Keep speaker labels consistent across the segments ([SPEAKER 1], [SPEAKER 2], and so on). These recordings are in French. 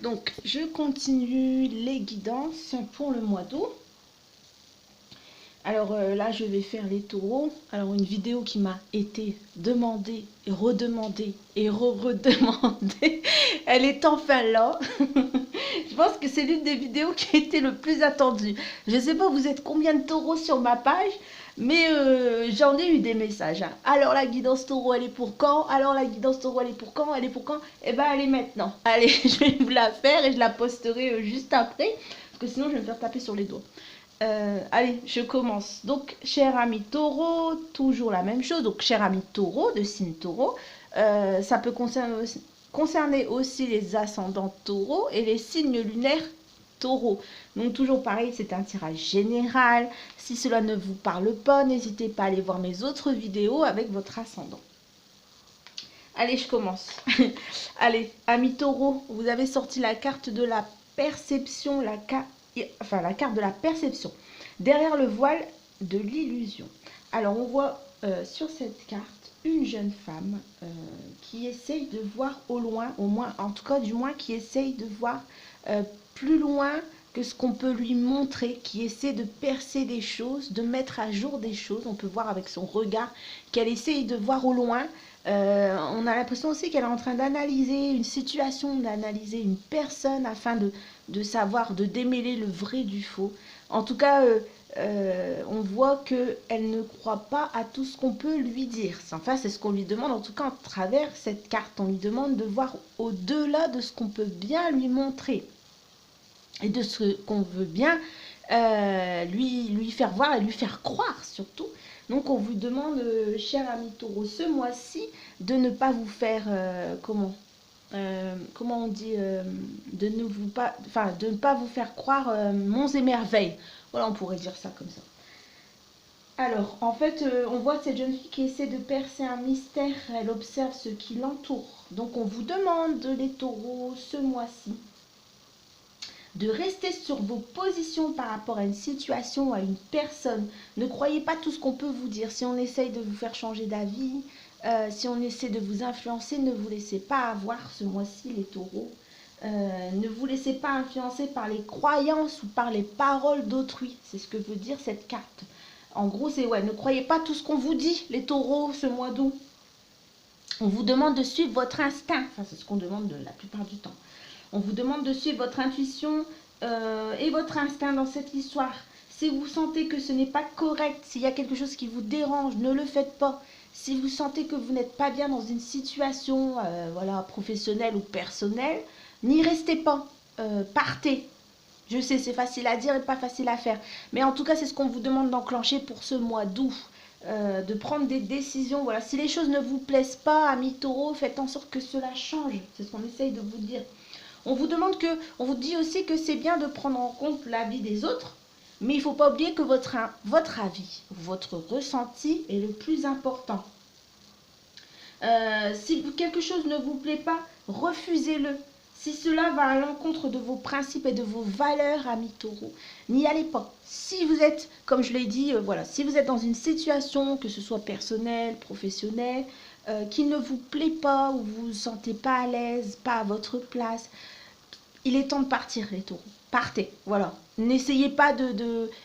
[SPEAKER 1] Donc, je continue les guidances pour le mois d'août. Alors là, je vais faire les taureaux. Alors, une vidéo qui m'a été demandée et redemandée et redemandée. Elle est enfin là. Je pense que c'est l'une des vidéos qui a été le plus attendue. Je ne sais pas, vous êtes combien de taureaux sur ma page, mais j'en ai eu des messages. Hein. Alors, la guidance taureau, elle est pour quand? Alors, la guidance taureau, elle est pour quand? Elle est pour quand? Eh bien, elle est maintenant. Allez, je vais vous la faire et je la posterai juste après. Parce que sinon, je vais me faire taper sur les doigts. Allez, je commence. Donc, cher ami taureau, toujours la même chose. Donc, cher ami taureau, de signe taureau, ça peut concerner aussi les ascendants taureaux et les signes lunaires taureaux. Donc, toujours pareil, c'est un tirage général. Si cela ne vous parle pas, n'hésitez pas à aller voir mes autres vidéos avec votre ascendant. Allez, je commence. Allez, ami taureau, vous avez sorti la carte de la perception, la carte de la perception, derrière le voile de l'illusion. Alors, on voit sur cette carte une jeune femme qui essaye de voir au loin, au moins, en tout cas, du moins, qui essaye de voir plus loin que ce qu'on peut lui montrer, qui essaie de percer des choses, de mettre à jour des choses. On peut voir avec son regard qu'elle essaye de voir au loin. On a l'impression aussi qu'elle est en train d'analyser une situation, d'analyser une personne afin de savoir, de démêler le vrai du faux. En tout cas, on voit qu'elle ne croit pas à tout ce qu'on peut lui dire. Enfin, c'est ce qu'on lui demande, en tout cas, à travers cette carte. On lui demande de voir au-delà de ce qu'on peut bien lui montrer et de ce qu'on veut bien lui faire voir et lui faire croire, surtout. Donc, on vous demande, cher ami taureau, ce mois-ci, de ne pas vous faire, comment on dit, de ne pas vous faire croire monts et merveilles. Voilà, on pourrait dire ça comme ça. Alors, en fait, on voit cette jeune fille qui essaie de percer un mystère. Elle observe ce qui l'entoure. Donc, on vous demande, les taureaux, ce mois-ci, de rester sur vos positions par rapport à une situation ou à une personne. Ne croyez pas tout ce qu'on peut vous dire. Si on essaye de vous faire changer d'avis, si on essaie de vous influencer, ne vous laissez pas avoir ce mois-ci, les taureaux. Ne vous laissez pas influencer par les croyances ou par les paroles d'autrui. C'est ce que veut dire cette carte. En gros, c'est ne croyez pas tout ce qu'on vous dit, les taureaux, ce mois d'août. On vous demande de suivre votre instinct. Enfin, c'est ce qu'on demande la plupart du temps. On vous demande de suivre votre intuition et votre instinct dans cette histoire. Si vous sentez que ce n'est pas correct, s'il y a quelque chose qui vous dérange, ne le faites pas. Si vous sentez que vous n'êtes pas bien dans une situation professionnelle ou personnelle, n'y restez pas. Partez. Je sais, c'est facile à dire et pas facile à faire. Mais en tout cas, c'est ce qu'on vous demande d'enclencher pour ce mois d'août. De prendre des décisions. Voilà. Si les choses ne vous plaisent pas, amis taureaux, faites en sorte que cela change. C'est ce qu'on essaye de vous dire. On vous dit aussi que c'est bien de prendre en compte l'avis des autres, mais il ne faut pas oublier que votre avis, votre ressenti est le plus important. Si quelque chose ne vous plaît pas, refusez-le. Si cela va à l'encontre de vos principes et de vos valeurs, amis taureaux, n'y allez pas. Si vous êtes, comme je l'ai dit, si vous êtes dans une situation, que ce soit personnelle, professionnelle, qui ne vous plaît pas, ou vous ne vous sentez pas à l'aise, pas à votre place, il est temps de partir, les taureaux. Partez, voilà. N'essayez pas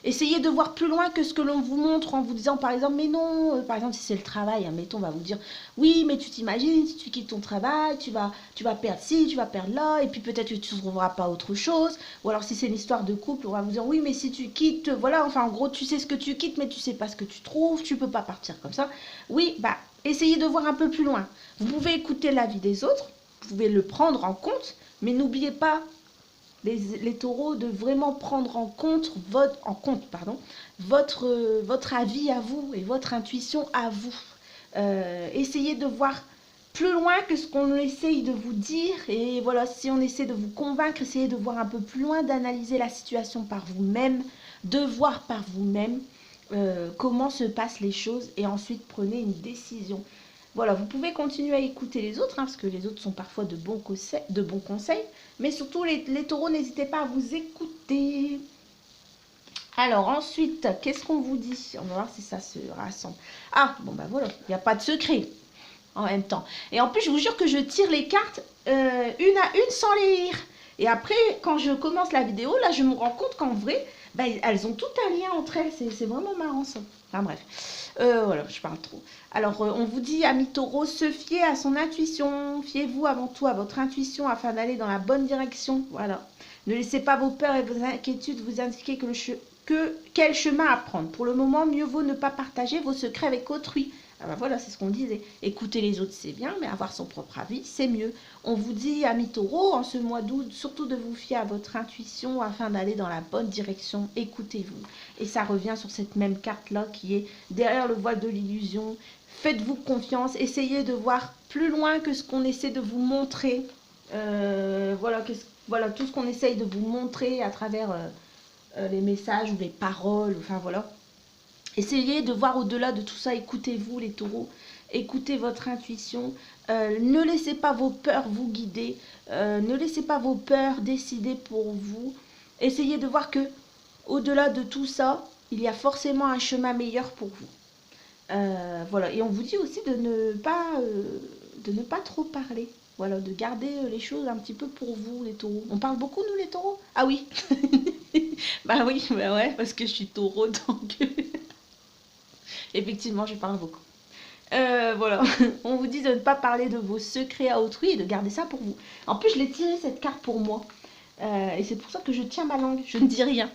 [SPEAKER 1] essayez de voir plus loin que ce que l'on vous montre en vous disant, par exemple, mais non, par exemple, si c'est le travail, mettons, on va vous dire, oui, mais tu t'imagines, si tu quittes ton travail, tu vas perdre ci, tu vas perdre là, et puis peut-être que tu ne trouveras pas autre chose. Ou alors, si c'est une histoire de couple, on va vous dire, oui, mais si tu quittes, voilà, enfin, en gros, tu sais ce que tu quittes, mais tu sais pas ce que tu trouves, tu peux pas partir comme ça. Oui, essayez de voir un peu plus loin. Vous pouvez écouter l'avis des autres, vous pouvez le prendre en compte, mais n'oubliez pas, les taureaux, de vraiment prendre en compte votre avis à vous et votre intuition à vous. Essayez de voir plus loin que ce qu'on essaye de vous dire. Et voilà, si on essaie de vous convaincre, essayez de voir un peu plus loin, d'analyser la situation par vous-même, de voir par vous-même comment se passent les choses et ensuite prenez une décision. Voilà, vous pouvez continuer à écouter les autres, parce que les autres sont parfois de bons conseils. Mais surtout, les taureaux, n'hésitez pas à vous écouter. Alors, ensuite, qu'est-ce qu'on vous dit? On va voir si ça se rassemble. Ah, bon, voilà, il n'y a pas de secret en même temps. Et en plus, je vous jure que je tire les cartes une à une sans les lire. Et après, quand je commence la vidéo, là, je me rends compte qu'en vrai, bah, elles ont tout un lien entre elles. C'est vraiment marrant ça. Enfin bref, voilà, je parle trop. Alors, on vous dit, amis taureaux, se fier à son intuition. Fiez-vous avant tout à votre intuition afin d'aller dans la bonne direction. Voilà. Ne laissez pas vos peurs et vos inquiétudes vous indiquer quel chemin à prendre. Pour le moment, mieux vaut ne pas partager vos secrets avec autrui. Ah ben voilà, c'est ce qu'on disait. Écouter les autres, c'est bien, mais avoir son propre avis, c'est mieux. On vous dit, amis taureaux, en ce mois d'août, surtout de vous fier à votre intuition afin d'aller dans la bonne direction. Écoutez-vous. Et ça revient sur cette même carte-là qui est derrière le voile de l'illusion. Faites-vous confiance. Essayez de voir plus loin que ce qu'on essaie de vous montrer. Voilà, tout ce qu'on essaye de vous montrer à travers les messages ou les paroles. Enfin voilà. Essayez de voir au-delà de tout ça. Écoutez-vous les taureaux. Écoutez votre intuition. Ne laissez pas vos peurs vous guider. Ne laissez pas vos peurs décider pour vous. Essayez de voir que au-delà de tout ça, il y a forcément un chemin meilleur pour vous. Voilà. Et on vous dit aussi de ne pas trop parler. Voilà, de garder les choses un petit peu pour vous, les taureaux. On parle beaucoup, nous, les taureaux? Ah oui. Bah oui, bah ouais, parce que je suis taureau, donc effectivement, je parle beaucoup. Voilà, on vous dit de ne pas parler de vos secrets à autrui et de garder ça pour vous. En plus, je l'ai tiré cette carte pour moi. Et c'est pour ça que je tiens ma langue, je ne dis rien.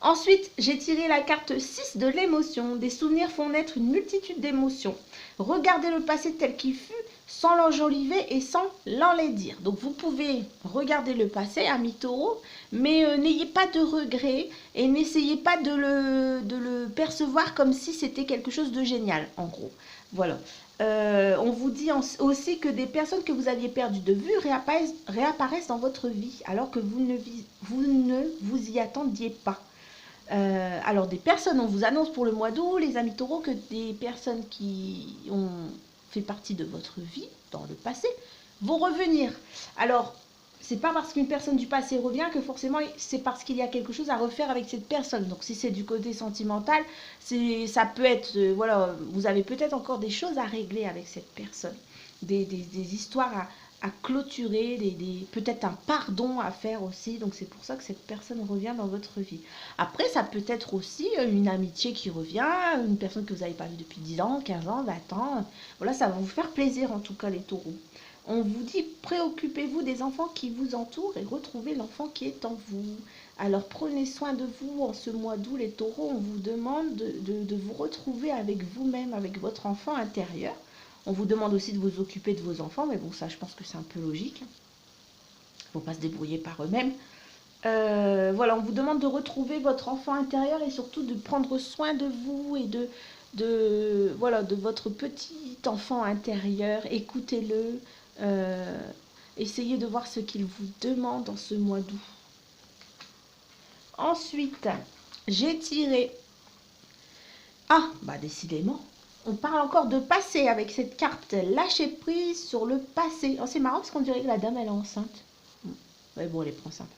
[SPEAKER 1] Ensuite, j'ai tiré la carte 6 de l'émotion. Des souvenirs font naître une multitude d'émotions. Regardez le passé tel qu'il fut, sans l'enjoliver et sans l'enlaidir. Donc vous pouvez regarder le passé, amis taureaux, mais n'ayez pas de regrets et n'essayez pas de le percevoir comme si c'était quelque chose de génial, en gros. Voilà. On vous dit aussi que des personnes que vous aviez perdues de vue réapparaissent dans votre vie, alors que vous ne vous y attendiez pas. Alors des personnes, on vous annonce pour le mois d'août, les amis taureaux, que des personnes qui ont fait partie de votre vie dans le passé vont revenir. Alors, c'est pas parce qu'une personne du passé revient que forcément c'est parce qu'il y a quelque chose à refaire avec cette personne. Donc si c'est du côté sentimental, ça peut être, voilà, vous avez peut-être encore des choses à régler avec cette personne, des histoires à clôturer, peut-être un pardon à faire aussi. Donc c'est pour ça que cette personne revient dans votre vie. Après, ça peut être aussi une amitié qui revient, une personne que vous n'avez pas vue depuis 10 ans, 15 ans, 20 ans. Voilà, ça va vous faire plaisir en tout cas les taureaux. On vous dit, préoccupez-vous des enfants qui vous entourent et retrouvez l'enfant qui est en vous. Alors prenez soin de vous en ce mois d'août les taureaux. On vous demande de vous retrouver avec vous-même, avec votre enfant intérieur. On vous demande aussi de vous occuper de vos enfants, mais bon, ça, je pense que c'est un peu logique. Il ne faut pas se débrouiller par eux-mêmes. Voilà, on vous demande de retrouver votre enfant intérieur et surtout de prendre soin de vous et de votre petit enfant intérieur. Écoutez-le. Essayez de voir ce qu'il vous demande en ce mois d'août. Ensuite, j'ai tiré... Ah, bah décidément. On parle encore de passé avec cette carte. Lâcher prise sur le passé. Oh, c'est marrant parce qu'on dirait que la dame, elle est enceinte. Ouais, bon, elle est enceinte.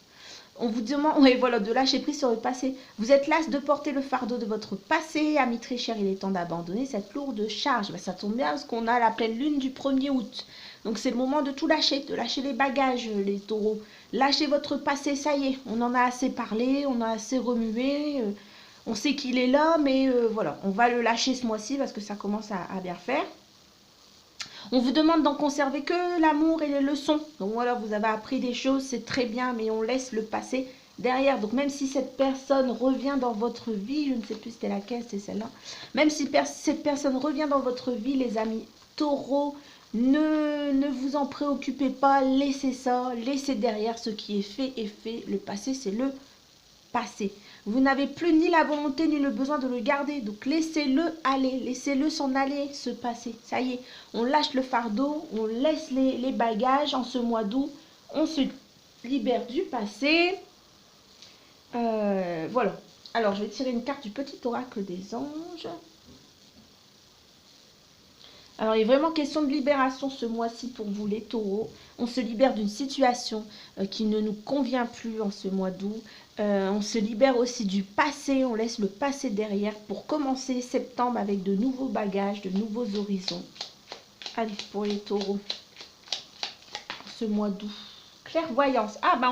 [SPEAKER 1] On vous demande, oui, voilà, de lâcher prise sur le passé. Vous êtes las de porter le fardeau de votre passé. Amis très chers, il est temps d'abandonner cette lourde charge. Ben, ça tombe bien parce qu'on a la pleine lune du 1er août. Donc c'est le moment de tout lâcher, de lâcher les bagages, les taureaux. Lâchez votre passé, ça y est. On en a assez parlé, on a assez remué. On sait qu'il est là, mais voilà, on va le lâcher ce mois-ci parce que ça commence à bien faire. On vous demande d'en conserver que l'amour et les leçons. Donc voilà, vous avez appris des choses, c'est très bien, mais on laisse le passé derrière. Donc même si cette personne revient dans votre vie, je ne sais plus c'était laquelle, c'est celle-là. Même si cette personne revient dans votre vie, les amis taureaux, ne vous en préoccupez pas, laissez ça, laissez derrière ce qui est fait est fait. Le passé, c'est le passé. Vous n'avez plus ni la volonté ni le besoin de le garder. Donc laissez-le aller, laissez-le s'en aller, se passer. Ça y est, on lâche le fardeau, on laisse les bagages en ce mois d'août. On se libère du passé. Voilà. Alors, je vais tirer une carte du petit oracle des anges. Alors, il est vraiment question de libération ce mois-ci pour vous, les taureaux. On se libère d'une situation qui ne nous convient plus en ce mois d'août. On se libère aussi du passé. On laisse le passé derrière pour commencer septembre avec de nouveaux bagages, de nouveaux horizons. Allez, pour les taureaux, ce mois d'août. clairvoyance. Ah, bah,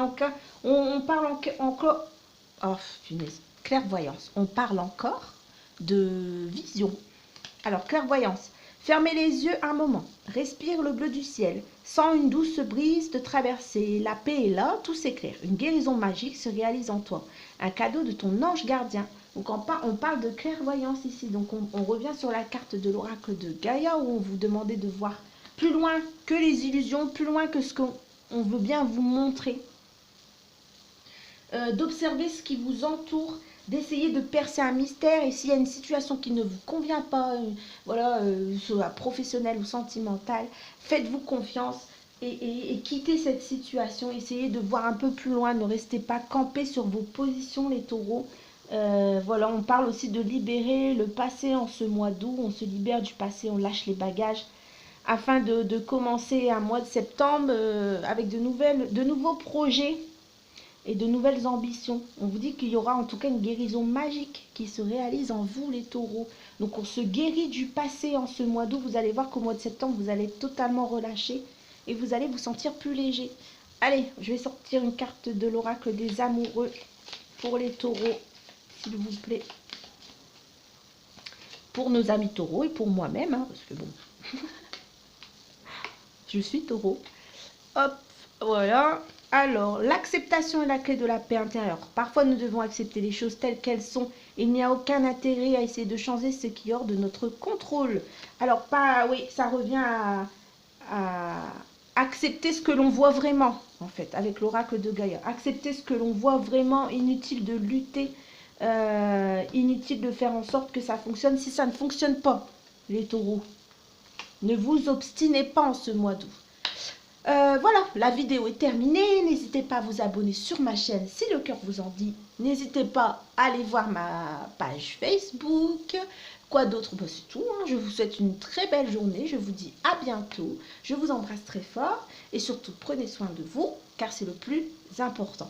[SPEAKER 1] on parle encore... Oh, punaise. Clairvoyance. On parle encore de vision. Alors, clairvoyance. Fermez les yeux un moment. Respire le bleu du ciel. Sens une douce brise te traverser. La paix est là, tout s'éclaire. Une guérison magique se réalise en toi. Un cadeau de ton ange gardien. Donc, on parle de clairvoyance ici. Donc, on revient sur la carte de l'oracle de Gaïa où on vous demandait de voir plus loin que les illusions, plus loin que ce qu'on veut bien vous montrer. D'observer ce qui vous entoure, d'essayer de percer un mystère, et s'il y a une situation qui ne vous convient pas, voilà, soit professionnelle ou sentimentale, faites-vous confiance et quittez cette situation, essayez de voir un peu plus loin, ne restez pas campés sur vos positions les taureaux. Voilà, on parle aussi de libérer le passé en ce mois d'août, on se libère du passé, on lâche les bagages, afin de commencer un mois de septembre avec de nouveaux projets et de nouvelles ambitions. On vous dit qu'il y aura en tout cas une guérison magique qui se réalise en vous les taureaux. Donc on se guérit du passé en ce mois d'août. Vous allez voir qu'au mois de septembre, vous allez totalement relâcher et vous allez vous sentir plus léger. Allez, je vais sortir une carte de l'oracle des amoureux pour les taureaux, s'il vous plaît. Pour nos amis taureaux et pour moi-même, hein, parce que bon, je suis taureau. Hop, voilà. Alors, l'acceptation est la clé de la paix intérieure. Parfois, nous devons accepter les choses telles qu'elles sont. Il n'y a aucun intérêt à essayer de changer ce qui est hors de notre contrôle. Alors, oui, ça revient à accepter ce que l'on voit vraiment, en fait, avec l'oracle de Gaïa. Accepter ce que l'on voit vraiment, inutile de lutter, inutile de faire en sorte que ça fonctionne. Si ça ne fonctionne pas, les taureaux, ne vous obstinez pas en ce mois d'août. Voilà, la vidéo est terminée. N'hésitez pas à vous abonner sur ma chaîne si le cœur vous en dit. N'hésitez pas à aller voir ma page Facebook. Quoi d'autre? Bah, c'est tout, hein. Je vous souhaite une très belle journée. Je vous dis à bientôt. Je vous embrasse très fort. Et surtout, prenez soin de vous, car c'est le plus important.